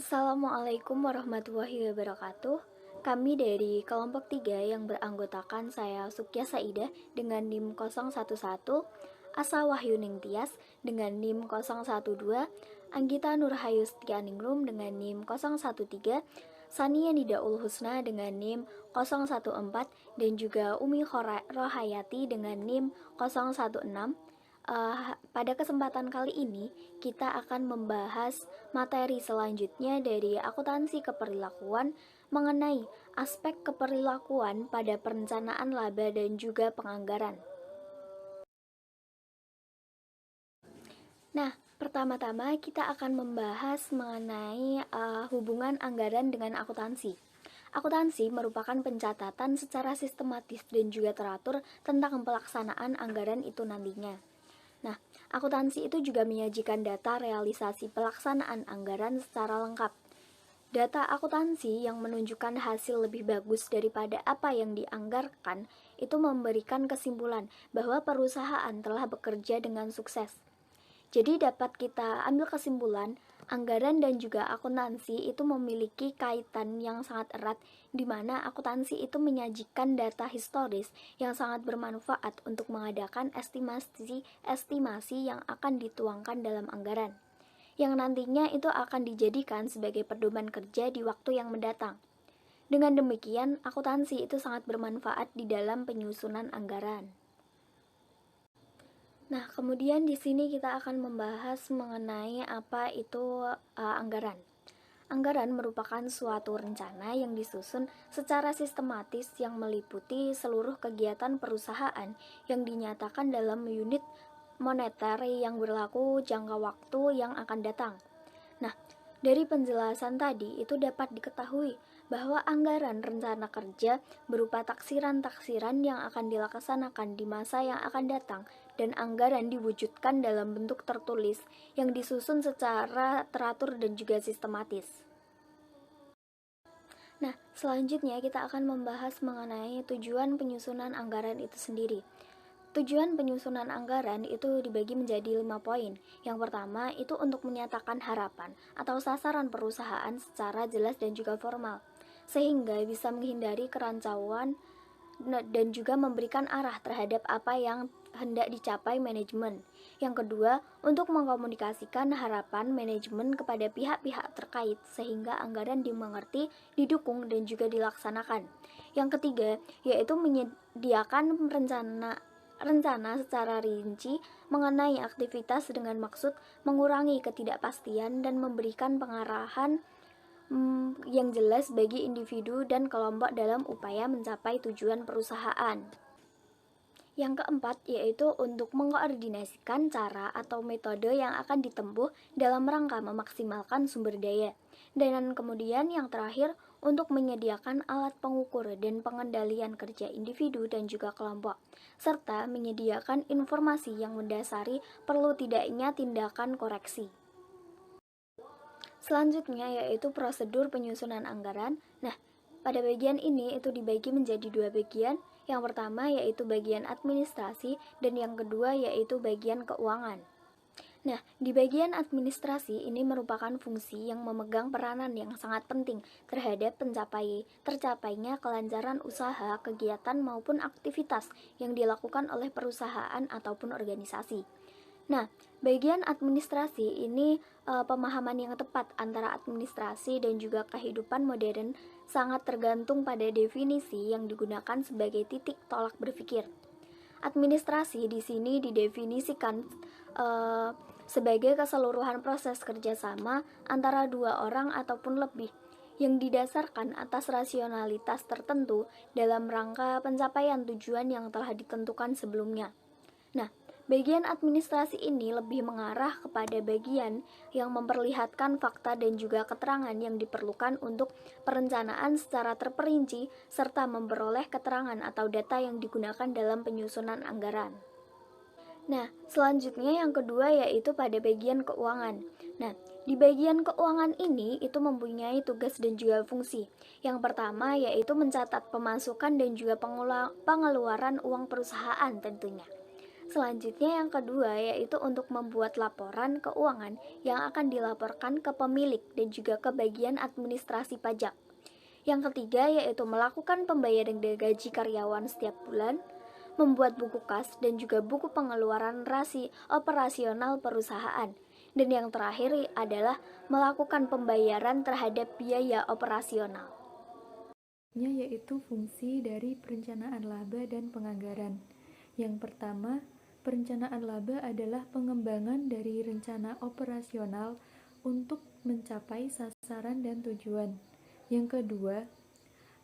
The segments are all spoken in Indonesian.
Assalamualaikum warahmatullahi wabarakatuh. Kami dari kelompok 3 yang beranggotakan saya Sukya Saidah dengan NIM 011, Asa Wahyu Ningtyas dengan NIM 012, Anggita Nurhayu Setianingrum dengan NIM 013, Sania Nidaul Husna dengan NIM 014, dan juga Umi Rohayati dengan NIM 016. Pada kesempatan kali ini kita akan membahas materi selanjutnya dari akuntansi keperilakuan mengenai aspek keperilakuan pada perencanaan laba dan juga penganggaran. Nah, pertama-tama kita akan membahas mengenai hubungan anggaran dengan akuntansi. Akuntansi merupakan pencatatan secara sistematis dan juga teratur tentang pelaksanaan anggaran itu nantinya. Nah, akuntansi itu juga menyajikan data realisasi pelaksanaan anggaran secara lengkap. Data akuntansi yang menunjukkan hasil lebih bagus daripada apa yang dianggarkan itu memberikan kesimpulan bahwa perusahaan telah bekerja dengan sukses. Jadi dapat kita ambil kesimpulan, anggaran dan juga akuntansi itu memiliki kaitan yang sangat erat, di mana akuntansi itu menyajikan data historis yang sangat bermanfaat untuk mengadakan estimasi yang akan dituangkan dalam anggaran, yang nantinya itu akan dijadikan sebagai pedoman kerja di waktu yang mendatang. Dengan demikian, akuntansi itu sangat bermanfaat di dalam penyusunan anggaran. Nah, kemudian di sini kita akan membahas mengenai apa itu anggaran. Anggaran merupakan suatu rencana yang disusun secara sistematis yang meliputi seluruh kegiatan perusahaan yang dinyatakan dalam unit moneter yang berlaku jangka waktu yang akan datang. Nah, dari penjelasan tadi itu dapat diketahui bahwa anggaran rencana kerja berupa taksiran-taksiran yang akan dilaksanakan di masa yang akan datang, dan anggaran diwujudkan dalam bentuk tertulis yang disusun secara teratur dan juga sistematis. Nah, selanjutnya kita akan membahas mengenai tujuan penyusunan anggaran itu sendiri. Tujuan penyusunan anggaran itu dibagi menjadi 5 poin. Yang pertama itu untuk menyatakan harapan atau sasaran perusahaan secara jelas dan juga formal, sehingga bisa menghindari kerancauan dan juga memberikan arah terhadap apa yang hendak dicapai manajemen. Yang kedua, untuk mengkomunikasikan harapan manajemen kepada pihak-pihak terkait sehingga anggaran dimengerti, didukung, dan juga dilaksanakan. Yang ketiga, yaitu menyediakan rencana secara rinci mengenai aktivitas dengan maksud mengurangi ketidakpastian dan memberikan pengarahan yang jelas bagi individu dan kelompok dalam upaya mencapai tujuan perusahaan. Yang keempat yaitu untuk mengkoordinasikan cara atau metode yang akan ditempuh dalam rangka memaksimalkan sumber daya. Dan kemudian yang terakhir untuk menyediakan alat pengukur dan pengendalian kerja individu dan juga kelompok, serta menyediakan informasi yang mendasari perlu tidaknya tindakan koreksi. Selanjutnya yaitu prosedur penyusunan anggaran. Nah, pada bagian ini itu dibagi menjadi 2 bagian. Yang pertama yaitu bagian administrasi dan yang kedua yaitu bagian keuangan. Nah, di bagian administrasi ini merupakan fungsi yang memegang peranan yang sangat penting terhadap tercapainya kelancaran usaha, kegiatan maupun aktivitas yang dilakukan oleh perusahaan ataupun organisasi. Nah, bagian administrasi ini pemahaman yang tepat antara administrasi dan juga kehidupan modern sangat tergantung pada definisi yang digunakan sebagai titik tolak berpikir. Administrasi di sini didefinisikan sebagai keseluruhan proses kerjasama antara 2 orang ataupun lebih yang didasarkan atas rasionalitas tertentu dalam rangka pencapaian tujuan yang telah ditentukan sebelumnya. Nah, bagian administrasi ini lebih mengarah kepada bagian yang memperlihatkan fakta dan juga keterangan yang diperlukan untuk perencanaan secara terperinci serta memperoleh keterangan atau data yang digunakan dalam penyusunan anggaran. Nah, selanjutnya yang kedua yaitu pada bagian keuangan. Nah, di bagian keuangan ini itu mempunyai tugas dan juga fungsi. Yang pertama yaitu mencatat pemasukan dan juga pengeluaran uang perusahaan tentunya. Selanjutnya yang kedua yaitu untuk membuat laporan keuangan yang akan dilaporkan ke pemilik dan juga ke bagian administrasi pajak. Yang ketiga yaitu melakukan pembayaran gaji karyawan setiap bulan, membuat buku kas dan juga buku pengeluaran operasional perusahaan. Dan yang terakhir adalah melakukan pembayaran terhadap biaya operasional. Yaitu fungsi dari perencanaan laba dan penganggaran. Yang pertama, perencanaan laba adalah pengembangan dari rencana operasional untuk mencapai sasaran dan tujuan. Yang kedua,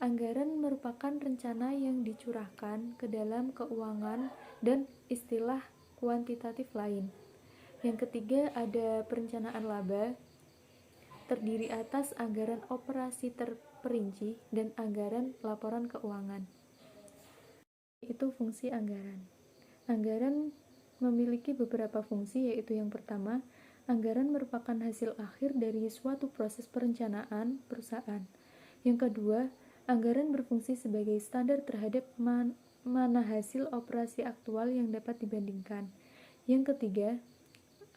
anggaran merupakan rencana yang dicurahkan ke dalam keuangan dan istilah kuantitatif lain. Yang ketiga, ada perencanaan laba, terdiri atas anggaran operasi terperinci dan anggaran laporan keuangan. Itu fungsi anggaran. Anggaran memiliki beberapa fungsi, yaitu yang pertama, anggaran merupakan hasil akhir dari suatu proses perencanaan perusahaan. Yang kedua, anggaran berfungsi sebagai standar terhadap mana hasil operasi aktual yang dapat dibandingkan. Yang ketiga,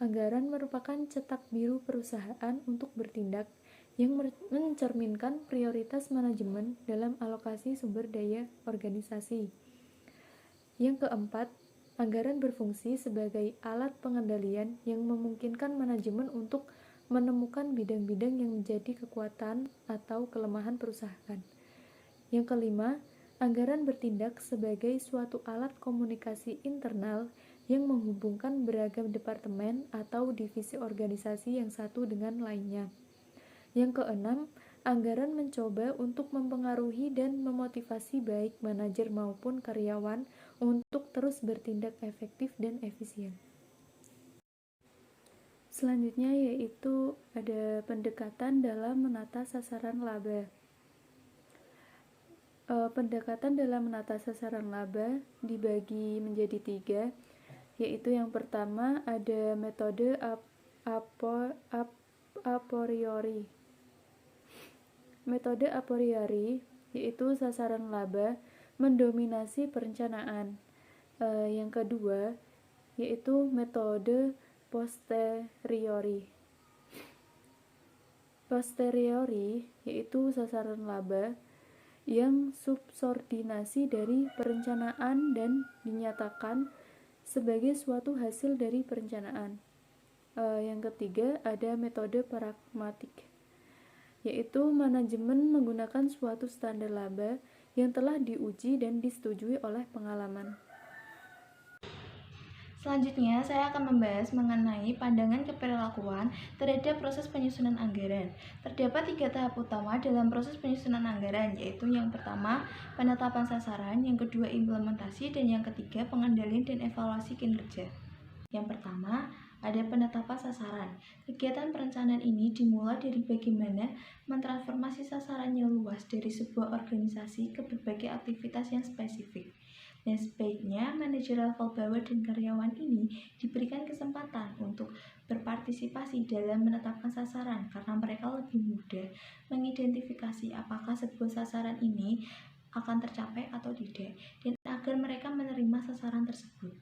anggaran merupakan cetak biru perusahaan untuk bertindak yang mencerminkan prioritas manajemen dalam alokasi sumber daya organisasi. Yang keempat, anggaran berfungsi sebagai alat pengendalian yang memungkinkan manajemen untuk menemukan bidang-bidang yang menjadi kekuatan atau kelemahan perusahaan. Yang kelima, anggaran bertindak sebagai suatu alat komunikasi internal yang menghubungkan beragam departemen atau divisi organisasi yang satu dengan lainnya. Yang keenam, anggaran mencoba untuk mempengaruhi dan memotivasi baik manajer maupun karyawan untuk terus bertindak efektif dan efisien. Selanjutnya yaitu ada pendekatan dalam menata sasaran laba. Pendekatan dalam menata sasaran laba dibagi menjadi 3, yaitu yang pertama ada metode a priori. Metode a priori yaitu sasaran laba mendominasi perencanaan. Yang kedua yaitu metode posteriori. Posteriori yaitu sasaran laba yang subordinasi dari perencanaan dan dinyatakan sebagai suatu hasil dari perencanaan. Yang ketiga ada metode pragmatik, yaitu manajemen menggunakan suatu standar laba yang telah diuji dan disetujui oleh pengalaman. Selanjutnya, saya akan membahas mengenai pandangan keperlakuan terhadap proses penyusunan anggaran. Terdapat 3 tahap utama dalam proses penyusunan anggaran, yaitu yang pertama, penetapan sasaran, yang kedua, implementasi, dan yang ketiga, pengendalian dan evaluasi kinerja. Yang pertama, ada penetapan sasaran. Kegiatan perencanaan ini dimulai dari bagaimana mentransformasi sasaran yang luas dari sebuah organisasi ke berbagai aktivitas yang spesifik. Dan sebaiknya manajer level bawah dan karyawan ini diberikan kesempatan untuk berpartisipasi dalam menetapkan sasaran karena mereka lebih mudah mengidentifikasi apakah sebuah sasaran ini akan tercapai atau tidak dan agar mereka menerima sasaran tersebut.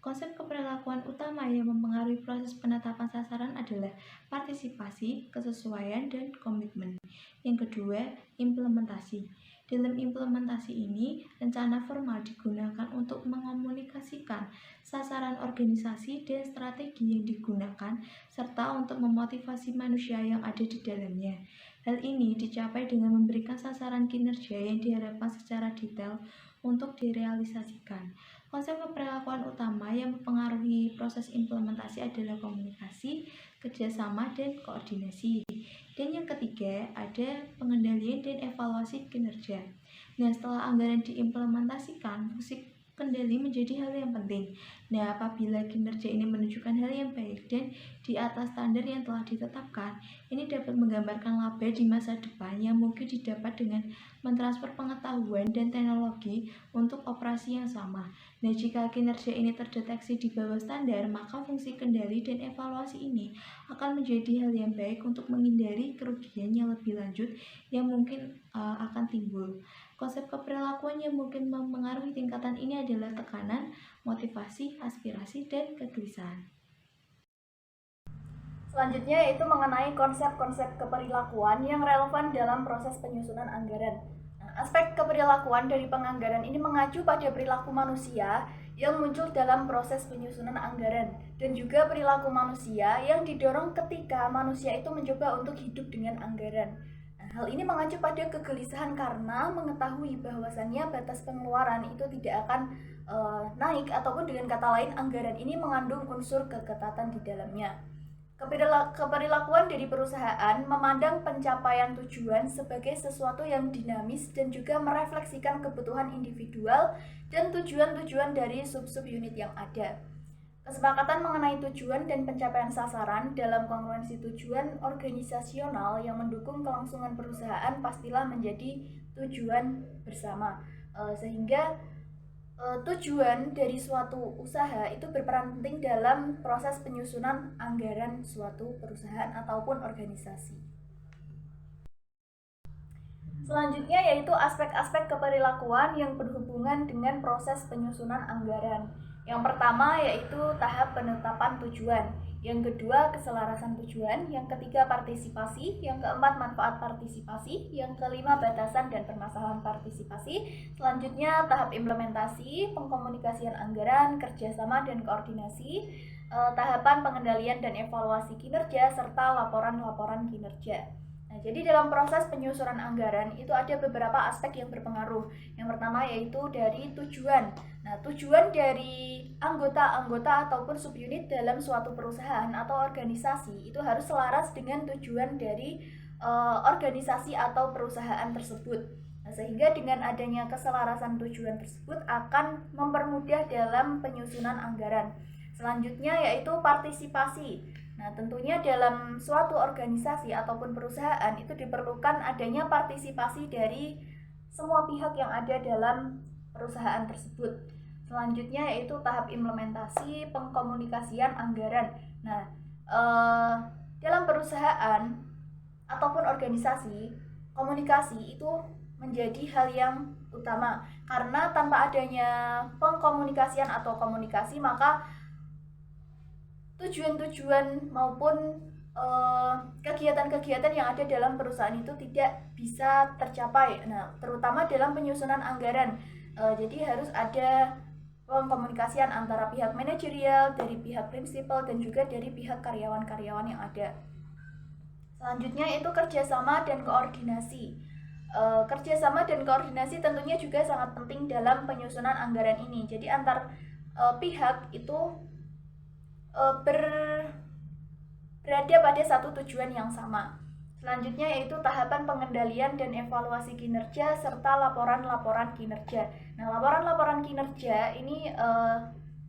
Konsep keperlakuan utama yang mempengaruhi proses penetapan sasaran adalah partisipasi, kesesuaian, dan komitmen. Yang kedua, implementasi. Dalam implementasi ini, rencana formal digunakan untuk mengomunikasikan sasaran organisasi dan strategi yang digunakan, serta untuk memotivasi manusia yang ada di dalamnya. Hal ini dicapai dengan memberikan sasaran kinerja yang diharapkan secara detail untuk direalisasikan. Konsep keperlakuan utama yang mempengaruhi proses implementasi adalah komunikasi, kerjasama, dan koordinasi. Dan yang ketiga, ada pengendalian dan evaluasi kinerja. Nah, setelah anggaran diimplementasikan, fungsi kendali menjadi hal yang penting. Nah, apabila kinerja ini menunjukkan hal yang baik dan di atas standar yang telah ditetapkan, ini dapat menggambarkan laba di masa depan yang mungkin didapat dengan mentransfer pengetahuan dan teknologi untuk operasi yang sama. Nah, jika kinerja ini terdeteksi di bawah standar, maka fungsi kendali dan evaluasi ini akan menjadi hal yang baik untuk menghindari kerugian yang lebih lanjut yang mungkin akan timbul. Konsep keperilakuan yang mungkin mempengaruhi tingkatan ini adalah tekanan, motivasi, aspirasi, dan kegelisahan. Selanjutnya yaitu mengenai konsep-konsep keperilakuan yang relevan dalam proses penyusunan anggaran. Nah, aspek keperilakuan dari penganggaran ini mengacu pada perilaku manusia yang muncul dalam proses penyusunan anggaran dan juga perilaku manusia yang didorong ketika manusia itu mencoba untuk hidup dengan anggaran. Nah, hal ini mengacu pada kegelisahan karena mengetahui bahwasannya batas pengeluaran itu tidak akan naik, ataupun dengan kata lain anggaran ini mengandung unsur keketatan di dalamnya. Keperilakuan dari perusahaan memandang pencapaian tujuan sebagai sesuatu yang dinamis dan juga merefleksikan kebutuhan individual dan tujuan-tujuan dari sub-sub unit yang ada. Kesepakatan mengenai tujuan dan pencapaian sasaran dalam kongruensi tujuan organisasional yang mendukung kelangsungan perusahaan pastilah menjadi tujuan bersama. Sehingga tujuan dari suatu usaha itu berperan penting dalam proses penyusunan anggaran suatu perusahaan ataupun organisasi. Selanjutnya yaitu aspek-aspek keperilakuan yang berhubungan dengan proses penyusunan anggaran. Yang pertama yaitu tahap penetapan tujuan, yang kedua keselarasan tujuan, yang ketiga partisipasi, yang keempat manfaat partisipasi, yang kelima batasan dan permasalahan partisipasi. Selanjutnya tahap implementasi, pengkomunikasian anggaran, kerjasama dan koordinasi, tahapan pengendalian dan evaluasi kinerja, serta laporan-laporan kinerja. Nah, jadi dalam proses penyusunan anggaran itu ada beberapa aspek yang berpengaruh. Yang pertama yaitu dari tujuan. Nah, tujuan dari anggota-anggota ataupun subunit dalam suatu perusahaan atau organisasi itu harus selaras dengan tujuan dari organisasi atau perusahaan tersebut. Nah, sehingga dengan adanya keselarasan tujuan tersebut akan mempermudah dalam penyusunan anggaran. Selanjutnya yaitu partisipasi. Nah, tentunya dalam suatu organisasi ataupun perusahaan itu diperlukan adanya partisipasi dari semua pihak yang ada dalam perusahaan tersebut. Selanjutnya yaitu tahap implementasi pengkomunikasian anggaran. Nah, dalam perusahaan ataupun organisasi, komunikasi itu menjadi hal yang utama karena tanpa adanya pengkomunikasian atau komunikasi maka tujuan-tujuan maupun kegiatan-kegiatan yang ada dalam perusahaan itu tidak bisa tercapai. Nah, terutama dalam penyusunan anggaran. Jadi harus ada pengkomunikasian antara pihak manajerial, dari pihak prinsipal, dan juga dari pihak karyawan-karyawan yang ada. Selanjutnya itu kerjasama dan koordinasi. Kerjasama dan koordinasi tentunya juga sangat penting dalam penyusunan anggaran ini. Jadi antar pihak itu berada pada satu tujuan yang sama. Selanjutnya yaitu tahapan pengendalian dan evaluasi kinerja serta laporan-laporan kinerja. Nah, laporan-laporan kinerja ini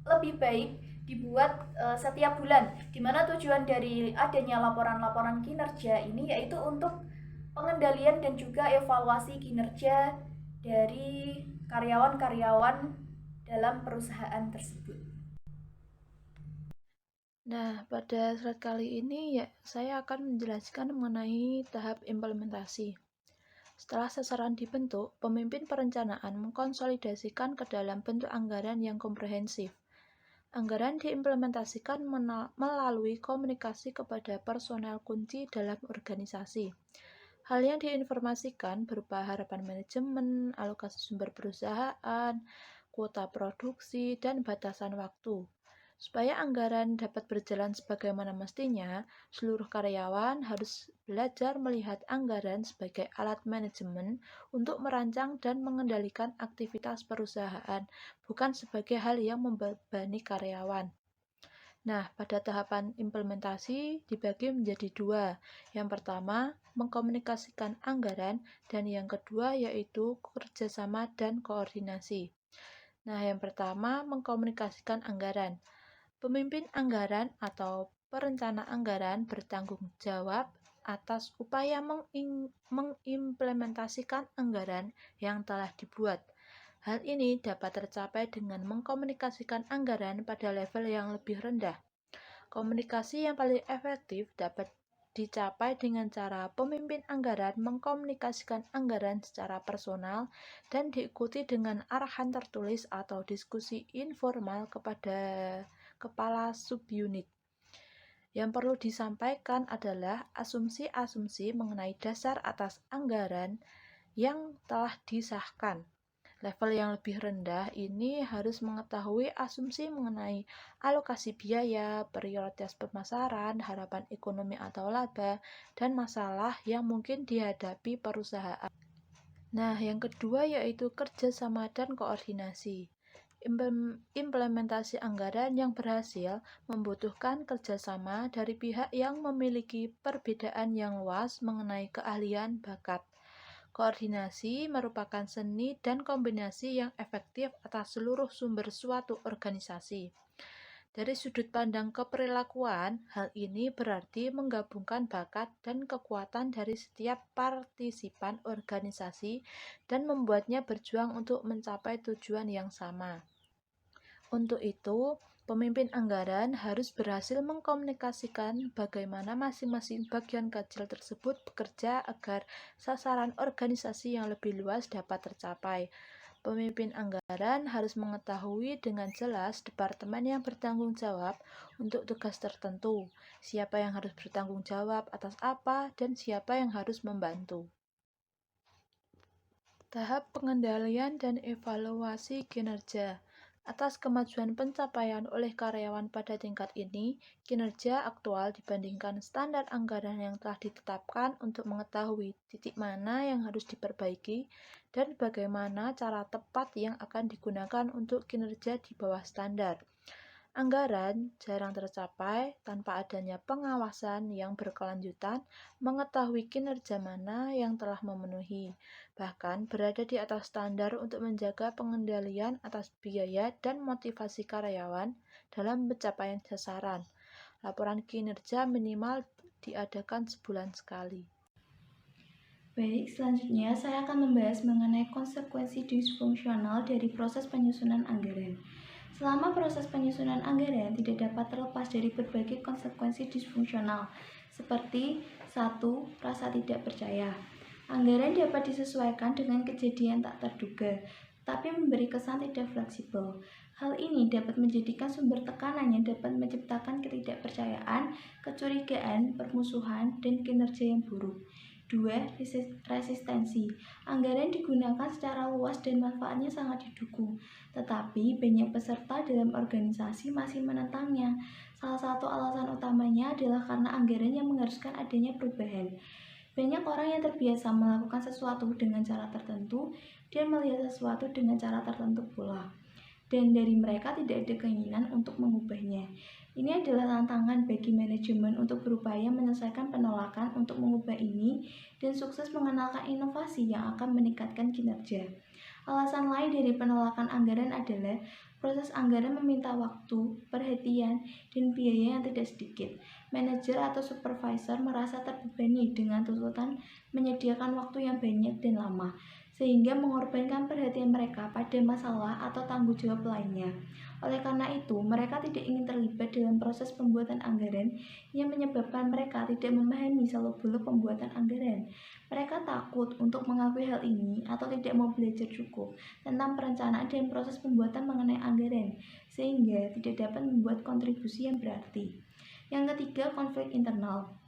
lebih baik dibuat setiap bulan, di mana tujuan dari adanya laporan-laporan kinerja ini yaitu untuk pengendalian dan juga evaluasi kinerja dari karyawan-karyawan dalam perusahaan tersebut. Nah, pada slide kali ini saya akan menjelaskan mengenai tahap implementasi. Setelah sasaran dibentuk, pemimpin perencanaan mengkonsolidasikan ke dalam bentuk anggaran yang komprehensif. Anggaran diimplementasikan melalui komunikasi kepada personel kunci dalam organisasi. Hal yang diinformasikan berupa harapan manajemen, alokasi sumber perusahaan, kuota produksi, dan batasan waktu. Supaya anggaran dapat berjalan sebagaimana mestinya, seluruh karyawan harus belajar melihat anggaran sebagai alat manajemen untuk merancang dan mengendalikan aktivitas perusahaan, bukan sebagai hal yang membebani karyawan. Nah, pada tahapan implementasi dibagi menjadi dua. Yang pertama, mengkomunikasikan anggaran, dan yang kedua yaitu kerjasama dan koordinasi. Nah, yang pertama, mengkomunikasikan anggaran. Pemimpin anggaran atau perencana anggaran bertanggung jawab atas upaya mengimplementasikan anggaran yang telah dibuat. Hal ini dapat tercapai dengan mengkomunikasikan anggaran pada level yang lebih rendah. Komunikasi yang paling efektif dapat dicapai dengan cara pemimpin anggaran mengkomunikasikan anggaran secara personal dan diikuti dengan arahan tertulis atau diskusi informal kepada kepala subunit. Yang perlu disampaikan adalah asumsi-asumsi mengenai dasar atas anggaran yang telah disahkan. Level yang lebih rendah ini harus mengetahui asumsi mengenai alokasi biaya, prioritas pemasaran, harapan ekonomi atau laba, dan masalah yang mungkin dihadapi perusahaan. Nah, yang kedua yaitu kerjasama dan koordinasi. Implementasi anggaran yang berhasil membutuhkan kerjasama dari pihak yang memiliki perbedaan yang luas mengenai keahlian bakat. Koordinasi merupakan seni dan kombinasi yang efektif atas seluruh sumber suatu organisasi. Dari sudut pandang keperilakuan, hal ini berarti menggabungkan bakat dan kekuatan dari setiap partisipan organisasi dan membuatnya berjuang untuk mencapai tujuan yang sama. Untuk itu, pemimpin anggaran harus berhasil mengkomunikasikan bagaimana masing-masing bagian kecil tersebut bekerja agar sasaran organisasi yang lebih luas dapat tercapai. Pemimpin anggaran harus mengetahui dengan jelas departemen yang bertanggung jawab untuk tugas tertentu, siapa yang harus bertanggung jawab atas apa, dan siapa yang harus membantu. Tahap pengendalian dan evaluasi kinerja. Atas kemajuan pencapaian oleh karyawan pada tingkat ini, kinerja aktual dibandingkan standar anggaran yang telah ditetapkan untuk mengetahui titik mana yang harus diperbaiki dan bagaimana cara tepat yang akan digunakan untuk kinerja di bawah standar. Anggaran jarang tercapai tanpa adanya pengawasan yang berkelanjutan, mengetahui kinerja mana yang telah memenuhi, bahkan berada di atas standar untuk menjaga pengendalian atas biaya dan motivasi karyawan dalam pencapaian sasaran. Laporan kinerja minimal diadakan sebulan sekali. Baik, selanjutnya saya akan membahas mengenai konsekuensi disfungsional dari proses penyusunan anggaran. Selama proses penyusunan anggaran tidak dapat terlepas dari berbagai konsekuensi disfungsional, seperti 1. Rasa tidak percaya. Anggaran dapat disesuaikan dengan kejadian tak terduga, tapi memberi kesan tidak fleksibel. Hal ini dapat menjadikan sumber tekanan yang dapat menciptakan ketidakpercayaan, kecurigaan, permusuhan, dan kinerja yang buruk. 2. Resistensi. Anggaran digunakan secara luas dan manfaatnya sangat didukung, tetapi banyak peserta dalam organisasi masih menentangnya. Salah satu alasan utamanya adalah karena anggaran yang mengharuskan adanya perubahan. Banyak orang yang terbiasa melakukan sesuatu dengan cara tertentu dan melihat sesuatu dengan cara tertentu pula, dan dari mereka tidak ada keinginan untuk mengubahnya. Ini adalah tantangan bagi manajemen untuk berupaya menyelesaikan penolakan untuk mengubah ini dan sukses mengenalkan inovasi yang akan meningkatkan kinerja. Alasan lain dari penolakan anggaran adalah proses anggaran meminta waktu, perhatian, dan biaya yang tidak sedikit. Manajer atau supervisor merasa terbebani dengan tuntutan menyediakan waktu yang banyak dan lama, sehingga mengorbankan perhatian mereka pada masalah atau tanggung jawab lainnya. Oleh karena itu, mereka tidak ingin terlibat dalam proses pembuatan anggaran yang menyebabkan mereka tidak memahami seluk-beluk pembuatan anggaran. Mereka takut untuk mengakui hal ini atau tidak mau belajar cukup tentang perencanaan dan proses pembuatan mengenai anggaran, sehingga tidak dapat membuat kontribusi yang berarti. Yang ketiga, konflik internal.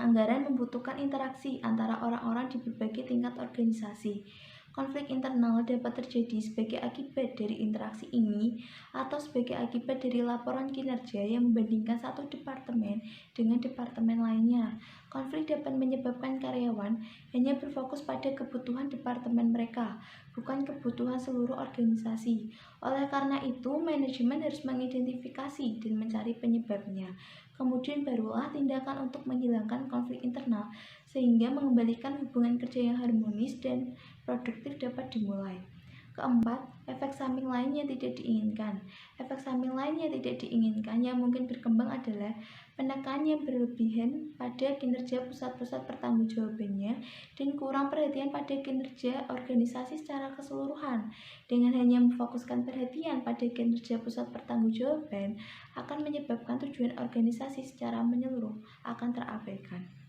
Anggaran membutuhkan interaksi antara orang-orang di berbagai tingkat organisasi. Konflik internal dapat terjadi sebagai akibat dari interaksi ini atau sebagai akibat dari laporan kinerja yang membandingkan satu departemen dengan departemen lainnya. Konflik dapat menyebabkan karyawan hanya berfokus pada kebutuhan departemen mereka, bukan kebutuhan seluruh organisasi. Oleh karena itu, manajemen harus mengidentifikasi dan mencari penyebabnya. Kemudian barulah tindakan untuk menghilangkan konflik internal, sehingga mengembalikan hubungan kerja yang harmonis dan produktif dapat dimulai. Keempat, efek samping lain yang tidak diinginkan. Efek samping lain yang tidak diinginkan yang mungkin berkembang adalah penekan yang berlebihan pada kinerja pusat-pusat pertanggungjawabannya dan kurang perhatian pada kinerja organisasi secara keseluruhan. Dengan hanya memfokuskan perhatian pada kinerja pusat pertanggungjawaban akan menyebabkan tujuan organisasi secara menyeluruh akan terabaikan.